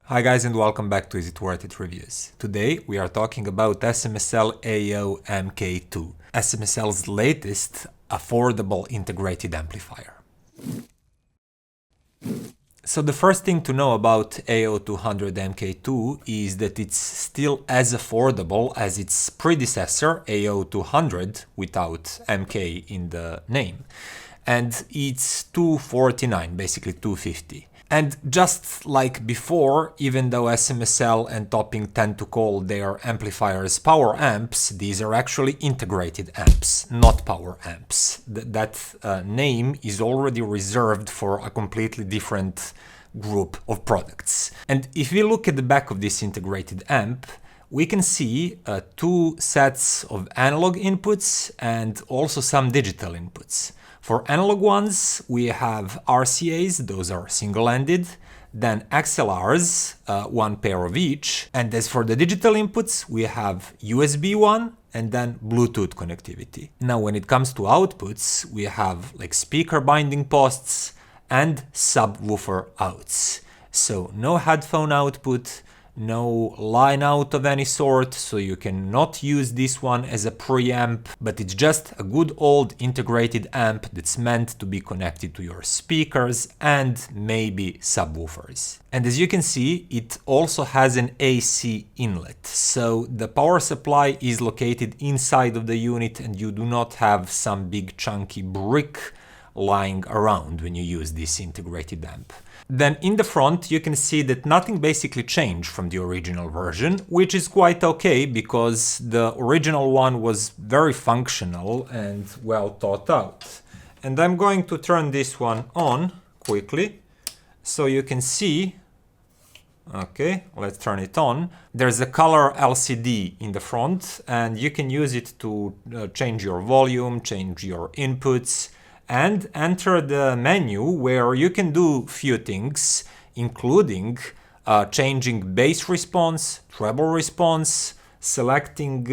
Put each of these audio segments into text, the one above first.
Hi guys and welcome back to Is It Worth It Reviews. Today we are talking about SMSL AO MKII, SMSL's latest affordable integrated amplifier. So the first thing to know about AO200 MKII is that it's still as affordable as its predecessor AO200 without MK in the name. And it's $249, basically $250. And just like before, even though SMSL and Topping tend to call their amplifiers power amps, these are actually integrated amps, not power amps. That name is already reserved for a completely different group of products. And if we look at the back of this integrated amp, we can see two sets of analog inputs and also some digital inputs. For analog ones, we have RCAs, those are single-ended, then XLRs, one pair of each, and as for the digital inputs, we have USB one and then Bluetooth connectivity. Now when it comes to outputs, we have like speaker binding posts and subwoofer outs. So no headphone output, no line out of any sort, so you cannot use this one as a preamp, but it's just a good old integrated amp that's meant to be connected to your speakers and maybe subwoofers. And as you can see, it also has an AC inlet, so the power supply is located inside of the unit and you do not have some big chunky brick lying around when you use this integrated amp. Then in the front you can see that nothing basically changed from the original version, which is quite okay because the original one was very functional and well thought out. And I'm going to turn this one on quickly so you can see. Okay, let's turn it on. There's a color LCD in the front and you can use it to change your volume, change your inputs, and enter the menu where you can do few things, including changing bass response, treble response, selecting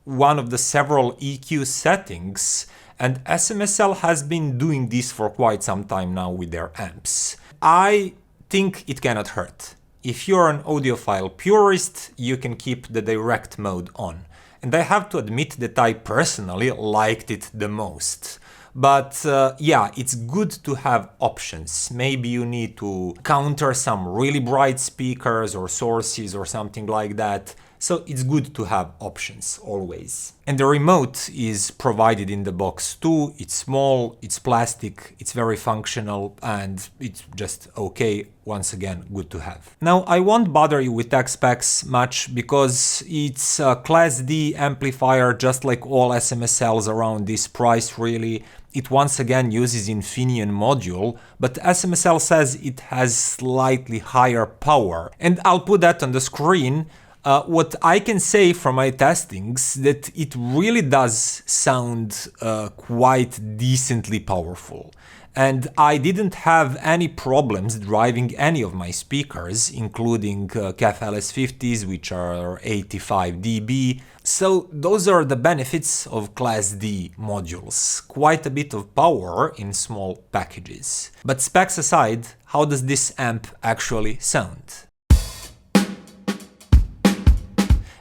one of the several EQ settings, and SMSL has been doing this for quite some time now with their amps. I think it cannot hurt. If you're an audiophile purist, you can keep the direct mode on. And I have to admit that I personally liked it the most. But yeah, it's good to have options. Maybe you need to counter some really bright speakers or sources or something like that. So it's good to have options always. And the remote is provided in the box too. It's small, it's plastic, it's very functional, and it's just okay. Once again, good to have. Now, I won't bother you with tech specs much because it's a Class D amplifier just like all SMSLs around this price really. It once again uses Infineon module, but SMSL says it has slightly higher power. And I'll put that on the screen. What I can say from my testings that it really does sound quite decently powerful. And I didn't have any problems driving any of my speakers, including CAF LS50s, which are 85 dB. So those are the benefits of Class D modules. Quite a bit of power in small packages. But specs aside, how does this amp actually sound?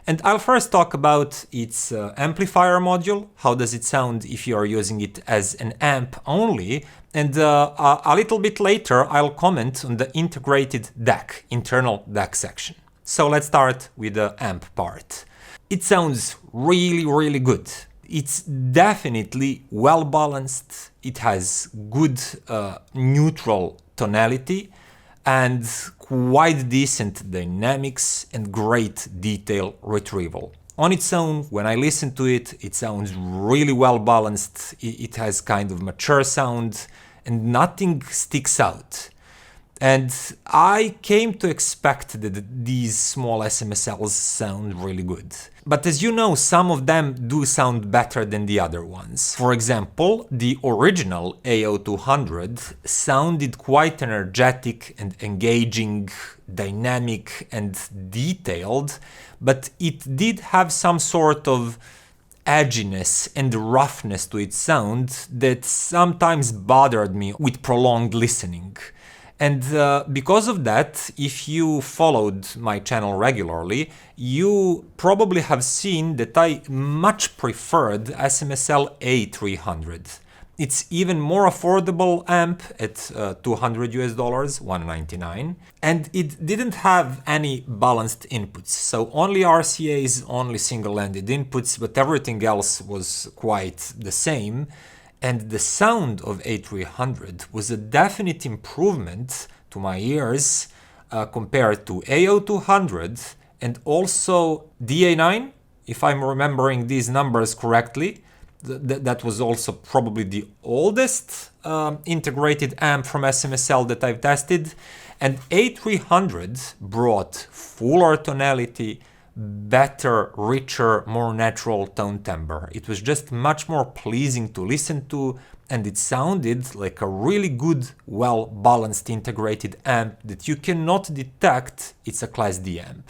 And I'll first talk about its amplifier module. How does it sound if you are using it as an amp only? And a little bit later, I'll comment on the integrated DAC, internal DAC section. So let's start with the amp part. It sounds really good. It's definitely well balanced. It has good neutral tonality and quite decent dynamics and great detail retrieval. On its own, when I listen to it, it sounds really well balanced. It has kind of mature sound and nothing sticks out. And I came to expect that these small SMSLs sound really good. But as you know, some of them do sound better than the other ones. For example, the original AO200 sounded quite energetic and engaging, dynamic and detailed, but it did have some sort of edginess and roughness to its sound that sometimes bothered me with prolonged listening. And because of that, if you followed my channel regularly, you probably have seen that I much preferred SMSL A300. It's even more affordable amp at $200 US, $199, and it didn't have any balanced inputs. So only RCAs, only single-ended inputs, but everything else was quite the same. And the sound of A300 was a definite improvement to my ears compared to AO200 and also DA9, if I'm remembering these numbers correctly. That was also probably the oldest integrated amp from SMSL that I've tested. And A300 brought fuller tonality, better, richer, more natural tone timbre. It was just much more pleasing to listen to, and it sounded like a really good, well-balanced integrated amp that you cannot detect it's a Class D amp.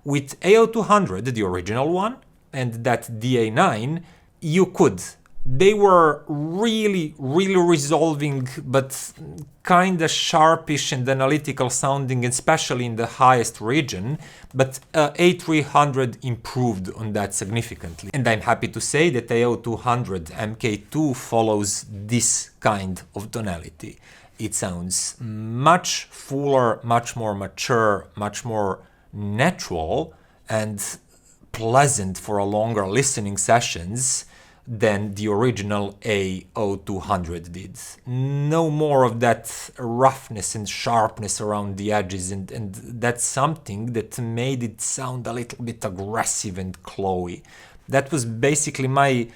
With AO200, the original one, and that DA9, you could. They were really resolving, but kinda sharpish and analytical sounding, especially in the highest region, but A300 improved on that significantly. And I'm happy to say that AO200 MKII follows this kind of tonality. It sounds much fuller, much more mature, much more natural, and pleasant for a longer listening sessions than the original AO200 did. No more of that roughness and sharpness around the edges, and that's something that made it sound a little bit aggressive and clawy. That was basically my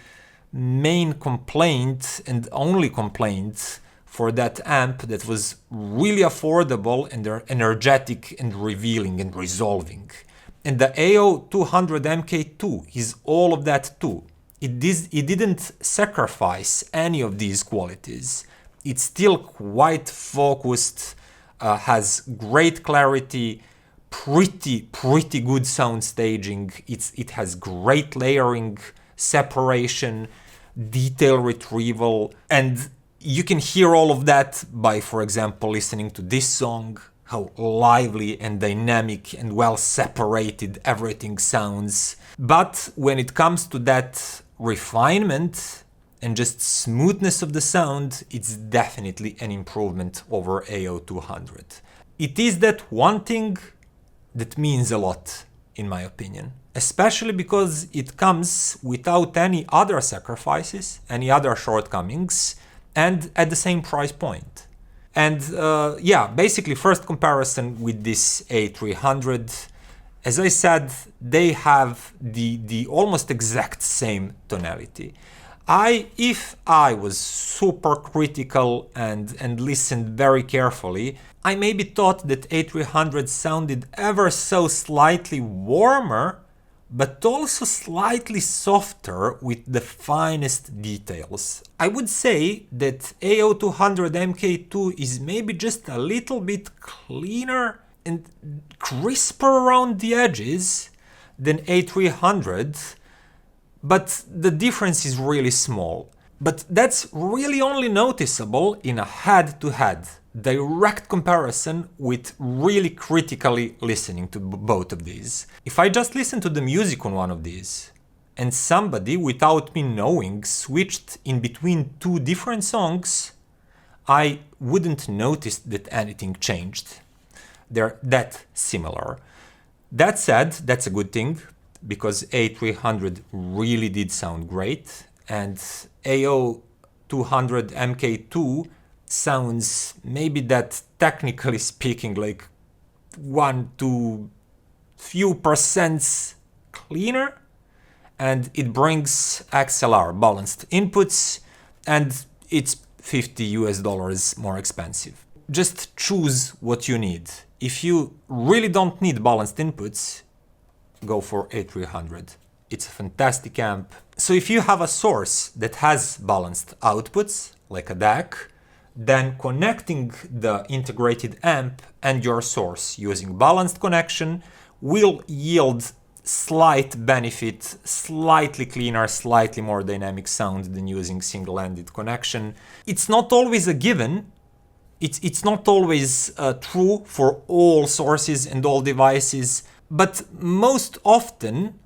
main complaint and only complaint for that amp that was really affordable and energetic and revealing and resolving. And the AO200 MKII is all of that too. It didn't sacrifice any of these qualities. It's still quite focused, has great clarity, pretty good sound staging. It has great layering, separation, detail retrieval, and you can hear all of that by, for example, listening to this song, how lively and dynamic and well separated everything sounds. But when it comes to that refinement and just smoothness of the sound, it's definitely an improvement over AO200. It is that one thing that means a lot, in my opinion, especially because it comes without any other sacrifices, any other shortcomings, and at the same price point. And yeah, basically first comparison with this A300. As I said, they have the almost exact same tonality. If I was super critical and listened very carefully, I maybe thought that A300 sounded ever so slightly warmer, but also slightly softer with the finest details. I would say that AO200 MKII is maybe just a little bit cleaner and crisper around the edges than A300, but the difference is really small. But that's really only noticeable in a head-to-head, direct comparison with really critically listening to both of these. If I just listen to the music on one of these, and somebody, without me knowing, switched in between two different songs, I wouldn't notice that anything changed. They're that similar. That said, that's a good thing, because A300 really did sound great, and AO200 MKII sounds maybe that, technically speaking, like 1 to few percents cleaner, and it brings XLR, balanced inputs, and it's $50 US more expensive. Just choose what you need. If you really don't need balanced inputs, go for A300. It's a fantastic amp. So if you have a source that has balanced outputs, like a DAC, then connecting the integrated amp and your source using balanced connection will yield slight benefit, slightly cleaner, slightly more dynamic sound than using single-ended connection. It's not always a given, It's not always true for all sources and all devices, but most often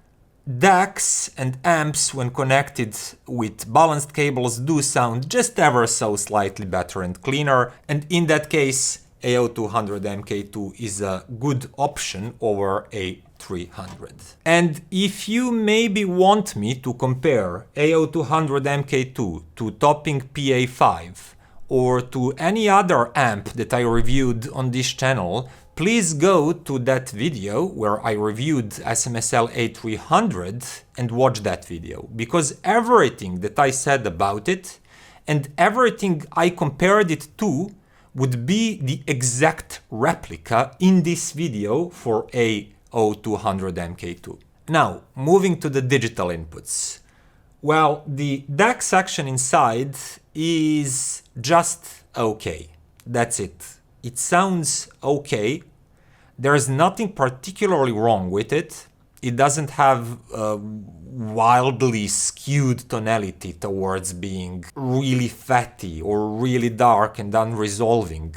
DACs and amps, when connected with balanced cables, do sound just ever so slightly better and cleaner, and in that case AO200 MKII is a good option over A300. And if you maybe want me to compare AO200 MKII to topping PA5 or to any other amp that I reviewed on this channel, please go to that video where I reviewed SMSL A300 and watch that video, because everything that I said about it and everything I compared it to would be the exact replica in this video for AO200 MKII. Now, moving to the digital inputs. Well, the DAC section inside is just okay. That's it. It sounds okay. There's nothing particularly wrong with it. It doesn't have a wildly skewed tonality towards being really fatty or really dark and unresolving.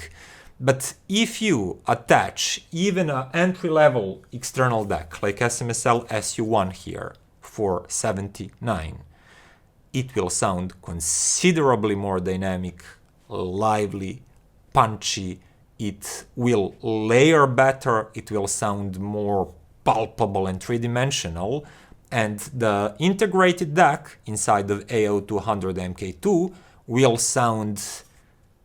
But if you attach even an entry-level external DAC like SMSL SU1 here for 79, it will sound considerably more dynamic, lively, punchy. It will layer better, it will sound more palpable and three-dimensional, and the integrated DAC inside of AO200 MKII will sound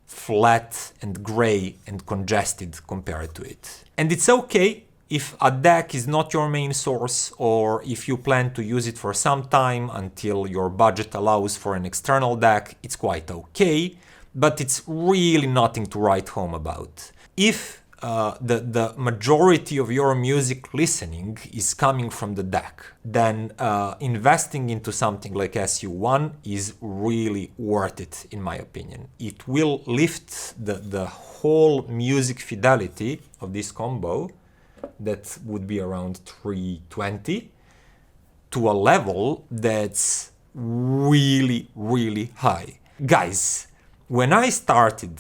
flat and gray and congested compared to it. And it's okay if a DAC is not your main source, or if you plan to use it for some time until your budget allows for an external DAC, it's quite okay, but it's really nothing to write home about. If the majority of your music listening is coming from the DAC, then investing into something like SU1 is really worth it, in my opinion. It will lift the whole music fidelity of this combo, that would be around 320, to a level that's really, really high. Guys, when I started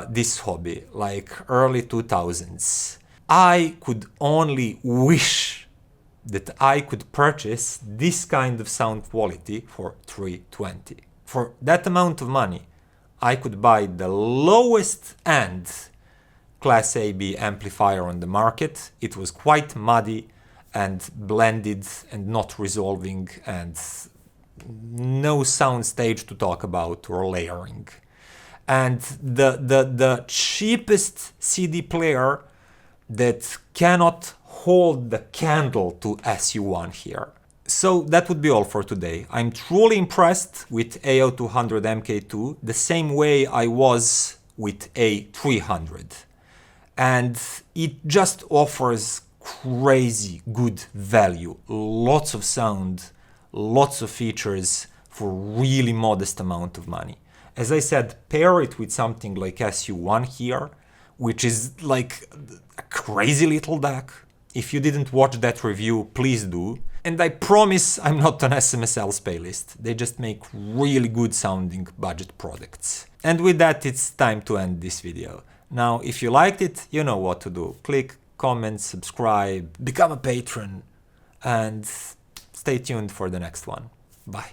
this hobby, like early 2000s, I could only wish that I could purchase this kind of sound quality for 320. For that amount of money, I could buy the lowest end Class AB amplifier on the market. It was quite muddy and blended and not resolving, and no sound stage to talk about or layering. And the cheapest CD player that cannot hold the candle to SU1 here. So that would be all for today. I'm truly impressed with AO200 MKII, the same way I was with A300. And it just offers crazy good value, lots of sound, lots of features for really modest amount of money. As I said, pair it with something like SU1 here, which is like a crazy little DAC. If you didn't watch that review, please do. And I promise I'm not on SMSL's playlist. They just make really good sounding budget products. And with that, it's time to end this video. Now, if you liked it, you know what to do. Click, comment, subscribe, become a patron, and stay tuned for the next one. Bye.